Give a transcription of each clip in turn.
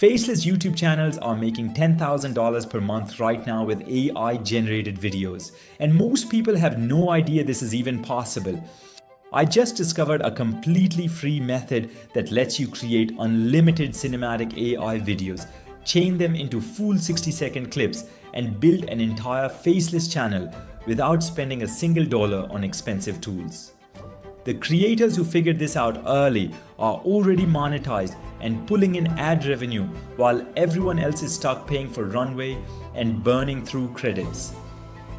Faceless YouTube channels are making $10,000 per month right now with AI generated videos. And most people have no idea this is even possible. I just discovered a completely free method that lets you create unlimited cinematic AI videos, chain them into full 60-second clips, and build an entire faceless channel without spending a single dollar on expensive tools. The creators who figured this out early are already monetized and pulling in ad revenue while everyone else is stuck paying for runway and burning through credits.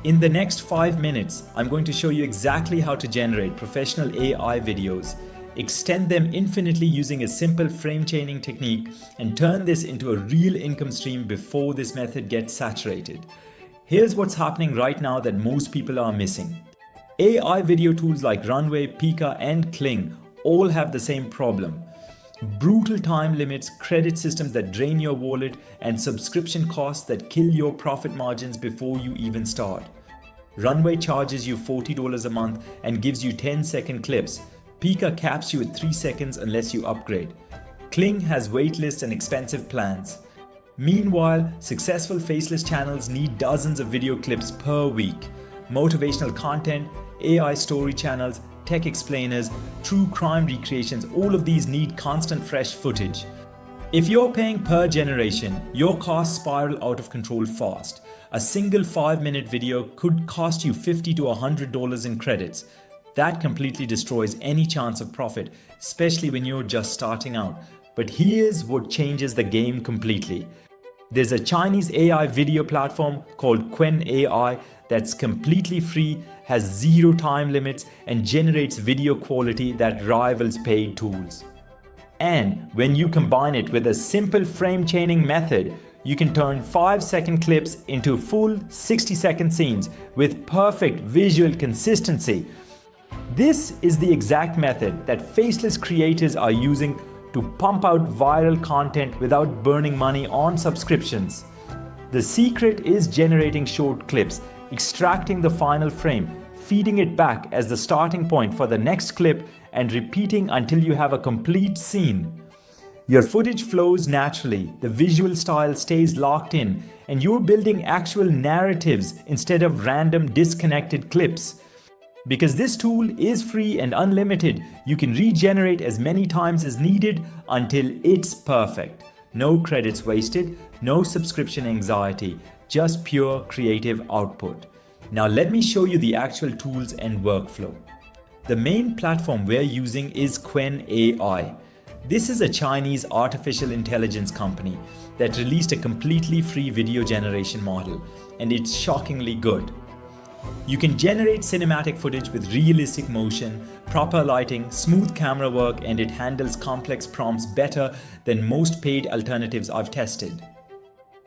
In the next 5 minutes, I'm going to show you exactly how to generate professional AI videos, extend them infinitely using a simple frame chaining technique, and turn this into a real income stream before this method gets saturated. Here's what's happening right now that most people are missing. AI video tools like Runway, Pika, and Kling all have the same problem. Brutal time limits, credit systems that drain your wallet, and subscription costs that kill your profit margins before you even start. Runway charges you $40 a month and gives you 10-second clips. Pika caps you at 3 seconds unless you upgrade. Kling has waitlists and expensive plans. Meanwhile, successful faceless channels need dozens of video clips per week. Motivational content, AI story channels, tech explainers, true crime recreations, all of these need constant fresh footage. If you're paying per generation, your costs spiral out of control fast. A single 5-minute video could cost you $50 to $100 in credits. That completely destroys any chance of profit, especially when you're just starting out. But here's what changes the game completely. There's a Chinese AI video platform called Qwen AI that's completely free, has zero time limits, and generates video quality that rivals paid tools. And when you combine it with a simple frame chaining method, you can turn 5-second clips into full 60-second scenes with perfect visual consistency. This is the exact method that faceless creators are using to pump out viral content without burning money on subscriptions. The secret is generating short clips, extracting the final frame, feeding it back as the starting point for the next clip, and repeating until you have a complete scene. Your footage flows naturally, the visual style stays locked in, and you're building actual narratives instead of random disconnected clips. Because this tool is free and unlimited, you can regenerate as many times as needed until it's perfect. No credits wasted, no subscription anxiety, just pure creative output. Now let me show you the actual tools and workflow. The main platform we're using is Qwen AI. This is a Chinese artificial intelligence company that released a completely free video generation model, and it's shockingly good. You can generate cinematic footage with realistic motion, proper lighting, smooth camera work, and it handles complex prompts better than most paid alternatives I've tested.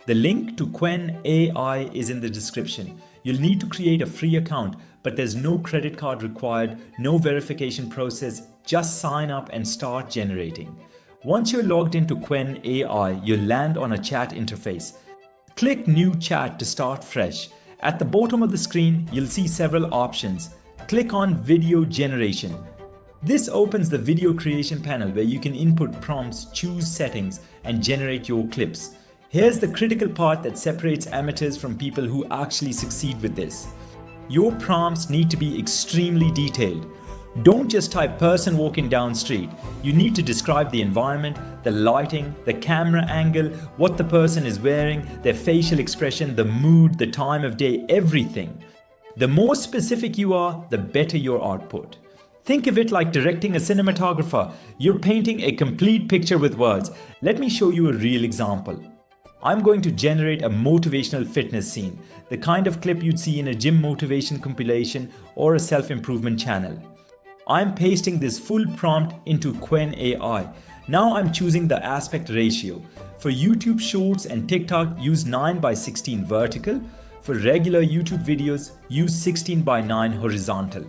The link to Qwen AI is in the description. You'll need to create a free account, but there's no credit card required, no verification process, just sign up and start generating. Once you're logged into Qwen AI, you'll land on a chat interface. Click New Chat to start fresh. At the bottom of the screen, you'll see several options. Click on Video Generation. This opens the video creation panel where you can input prompts, choose settings, and generate your clips. Here's the critical part that separates amateurs from people who actually succeed with this. Your prompts need to be extremely detailed. Don't just type person walking down street. You need to describe the environment, the lighting, the camera angle, what the person is wearing, their facial expression, the mood, the time of day, everything. The more specific you are, the better your output. Think of it like directing a cinematographer. You're painting a complete picture with words. Let me show you a real example. I'm going to generate a motivational fitness scene, the kind of clip you'd see in a gym motivation compilation or a self-improvement channel. I'm pasting this full prompt into Qwen AI. Now I'm choosing the aspect ratio. For YouTube Shorts and TikTok, use 9:16 vertical. For regular YouTube videos, use 16:9 horizontal.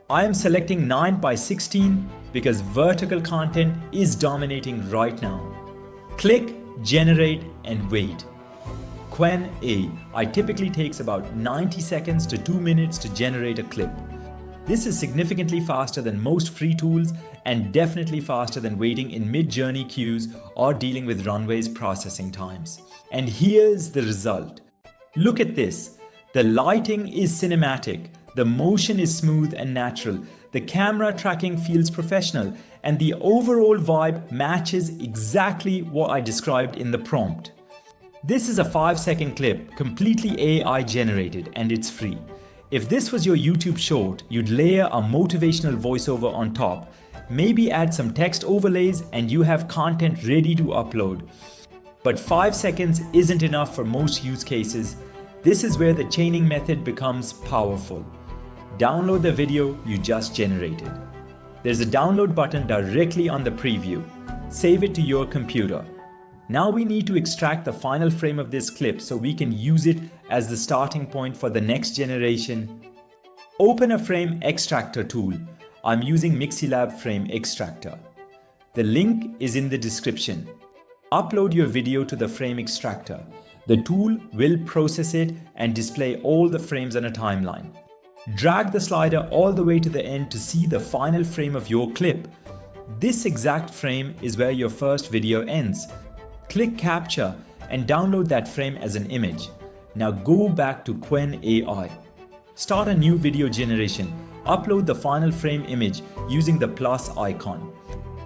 I am selecting 9:16 because vertical content is dominating right now. Click, generate, and wait. Qwen AI typically takes about 90 seconds to 2 minutes to generate a clip. This is significantly faster than most free tools and definitely faster than waiting in mid-journey queues or dealing with runways processing times. And here's the result. Look at this. The lighting is cinematic, the motion is smooth and natural, the camera tracking feels professional, and the overall vibe matches exactly what I described in the prompt. This is a 5-second clip, completely AI generated, and it's free. If this was your YouTube short, you'd layer a motivational voiceover on top, maybe add some text overlays, and you have content ready to upload. But 5 seconds isn't enough for most use cases. This is where the chaining method becomes powerful. Download the video you just generated. There's a download button directly on the preview. Save it to your computer. Now we need to extract the final frame of this clip so we can use it as the starting point for the next generation. Open a frame extractor tool. I'm using Mixilab Frame Extractor. The link is in the description. Upload your video to the frame extractor. The tool will process it and display all the frames on a timeline. Drag the slider all the way to the end to see the final frame of your clip. This exact frame is where your first video ends. Click Capture and download that frame as an image. Now go back to Qwen AI. Start a new video generation. Upload the final frame image using the plus icon.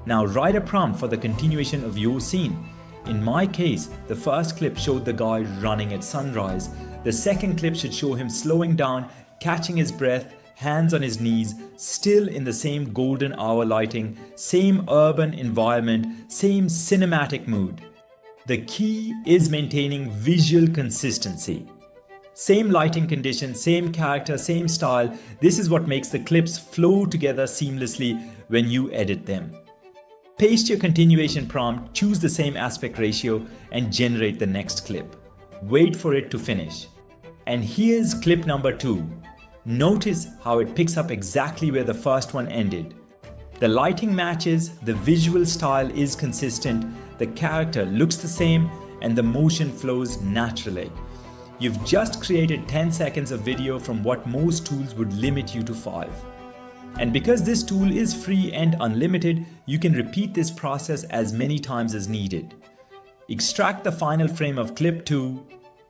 Now write a prompt for the continuation of your scene. In my case, the first clip showed the guy running at sunrise. The second clip should show him slowing down, catching his breath, hands on his knees, still in the same golden hour lighting, same urban environment, same cinematic mood. The key is maintaining visual consistency. Same lighting conditions, same character, same style. This is what makes the clips flow together seamlessly when you edit them. Paste your continuation prompt, choose the same aspect ratio, and generate the next clip. Wait for it to finish. And here's clip number 2. Notice how it picks up exactly where the first one ended. The lighting matches, the visual style is consistent, the character looks the same, and the motion flows naturally. You've just created 10 seconds of video from what most tools would limit you to 5. And because this tool is free and unlimited, you can repeat this process as many times as needed. Extract the final frame of clip 2,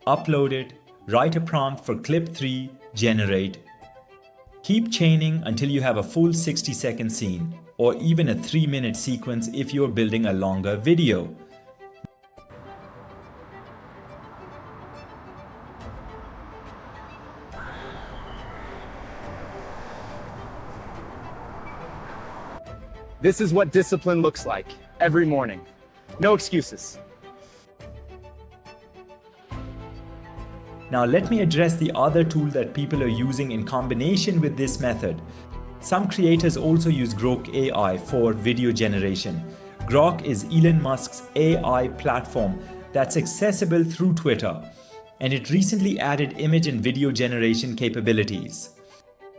upload it, write a prompt for clip 3, generate. Keep chaining until you have a full 60-second scene, or even a 3-minute sequence if you're building a longer video. This is what discipline looks like every morning. No excuses. Now let me address the other tool that people are using in combination with this method. Some creators also use Grok AI for video generation. Grok is Elon Musk's AI platform that's accessible through Twitter, and it recently added image and video generation capabilities.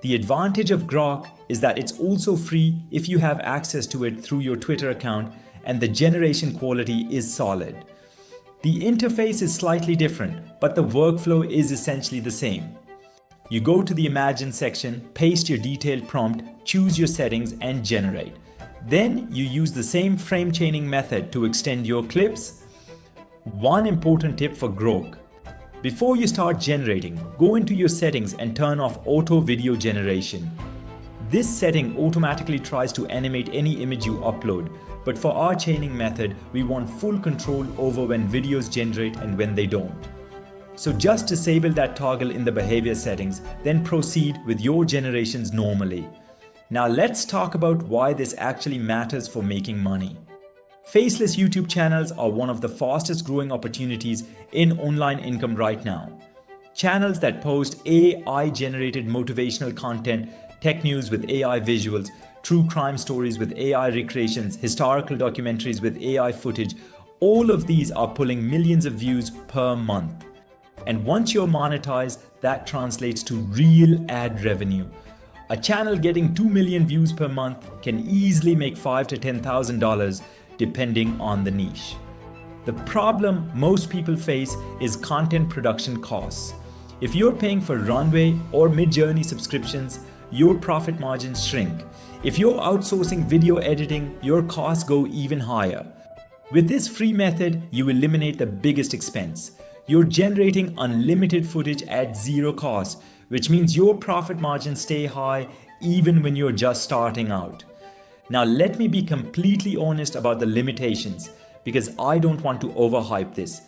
The advantage of Grok is that it's also free if you have access to it through your Twitter account, and the generation quality is solid. The interface is slightly different, but the workflow is essentially the same. You go to the Imagine section, paste your detailed prompt, choose your settings, and generate. Then you use the same frame chaining method to extend your clips. One important tip for Grok. Before you start generating, go into your settings and turn off auto video generation. This setting automatically tries to animate any image you upload, but for our chaining method, we want full control over when videos generate and when they don't. So just disable that toggle in the behavior settings, then proceed with your generations normally. Now let's talk about why this actually matters for making money. Faceless YouTube channels are one of the fastest growing opportunities in online income right now. Channels that post AI-generated motivational content, tech news with AI visuals, true crime stories with AI recreations, historical documentaries with AI footage, all of these are pulling millions of views per month. And once you're monetized, that translates to real ad revenue. A channel getting 2 million views per month can easily make $5,000 to $10,000 depending on the niche. The problem most people face is content production costs. If you're paying for runway or mid-journey subscriptions, your profit margins shrink. If you're outsourcing video editing, your costs go even higher. With this free method, you eliminate the biggest expense. You're generating unlimited footage at zero cost, which means your profit margins stay high even when you're just starting out. Now let me be completely honest about the limitations, because I don't want to overhype this.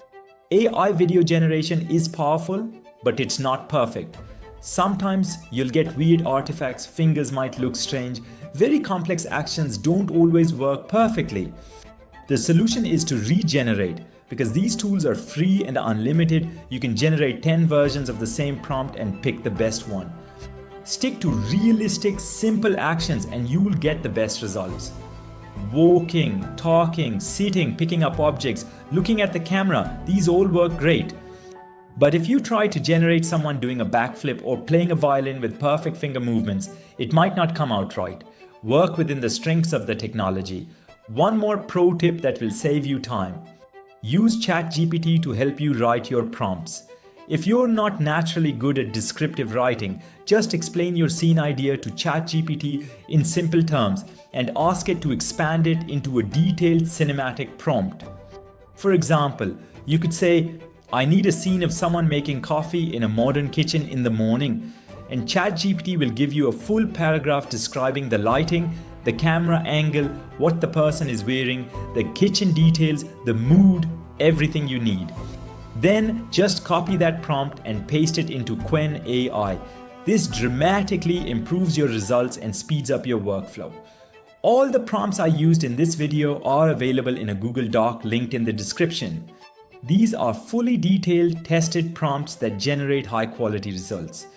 AI video generation is powerful, but it's not perfect. Sometimes you'll get weird artifacts, fingers might look strange, very complex actions don't always work perfectly. The solution is to regenerate. Because these tools are free and unlimited, you can generate 10 versions of the same prompt and pick the best one. Stick to realistic, simple actions and you will get the best results. Walking, talking, sitting, picking up objects, looking at the camera, these all work great. But if you try to generate someone doing a backflip or playing a violin with perfect finger movements, it might not come out right. Work within the strengths of the technology. One more pro tip that will save you time. Use ChatGPT to help you write your prompts. If you're not naturally good at descriptive writing, just explain your scene idea to ChatGPT in simple terms and ask it to expand it into a detailed cinematic prompt. For example, you could say, I need a scene of someone making coffee in a modern kitchen in the morning, and ChatGPT will give you a full paragraph describing the lighting, the camera angle, what the person is wearing, the kitchen details, the mood, everything you need. Then just copy that prompt and paste it into Qwen AI. This dramatically improves your results and speeds up your workflow. All the prompts I used in this video are available in a Google Doc linked in the description. These are fully detailed, tested prompts that generate high quality results.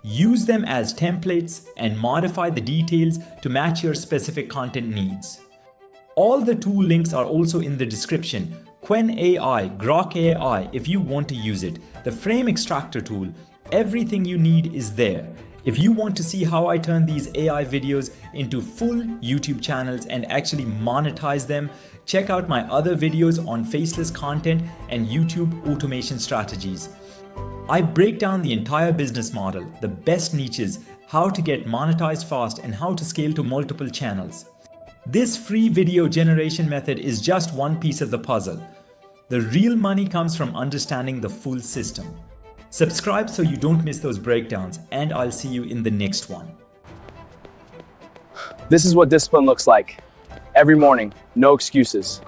Use them as templates and modify the details to match your specific content needs. All the tool links are also in the description. Qwen AI, Grok AI if you want to use it, the frame extractor tool, everything you need is there. If you want to see how I turn these AI videos into full YouTube channels and actually monetize them, check out my other videos on faceless content and YouTube automation strategies. I break down the entire business model, the best niches, how to get monetized fast, and how to scale to multiple channels. This free video generation method is just one piece of the puzzle. The real money comes from understanding the full system. Subscribe so you don't miss those breakdowns, and I'll see you in the next one. This is what discipline looks like. Every morning, no excuses.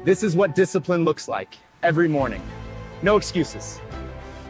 This is what discipline looks like. Every morning, no excuses.